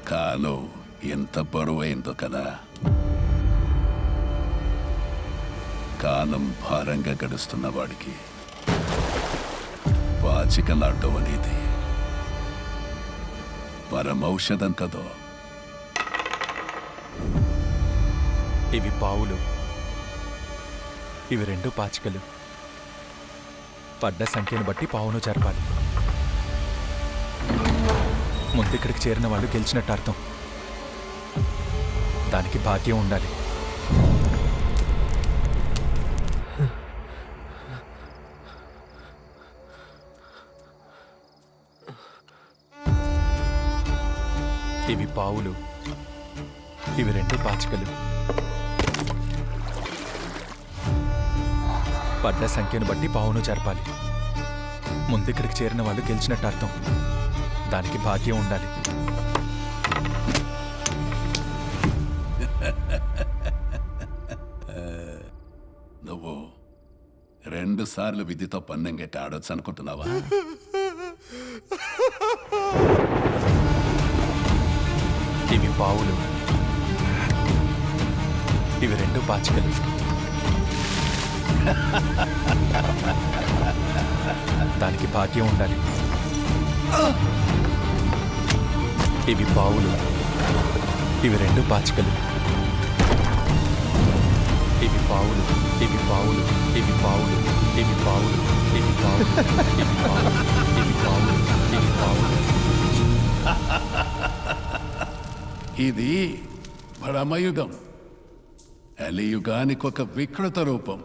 కాలు ఎంత బరువైందో కదా. కాలం భారంగా గడుస్తున్న వాడికి పాచికలాడటం అనేది పరమౌషధం కదో. ఇవి పావులు, ఇవి 2 పాచికలు. పడ్డ సంఖ్యను బట్టి పావును జరపాలి. ముందిక్కడికి చేరిన వాళ్ళు గెలిచినట్టు అర్థం. దానికి భాగ్యం ఉండాలి. ఇవి పావులు, ఇవి 2 పాచికలు. పడ్డ సంఖ్యను బట్టి పావును జరపాలి. ముందిక్కడికి చేరిన వాళ్ళు గెలిచినట్టు అర్థం. దానికి భాగ్యం ఉండాలి. నువ్వు 2 సార్లు విధితో పన్నెంగెట్టి ఆడొచ్చు అనుకుంటున్నావా? ఇవి పావులు, ఇవి 2 పాచికలు. దానికి భాగ్యం ఉండాలి. ఇవి పావులు, ఇవి 2 పాచికలు. ఇవి పావులు, ఇవి పావులు, ఇవి పావులు, ఇవి పావులు, ఇవి పావులు, ఇవి పావులు, ఇవి పావులు, ఇవి పావులు. ఇది భ్రమయుగం, కలియుగానికి ఒక వికృత రూపం.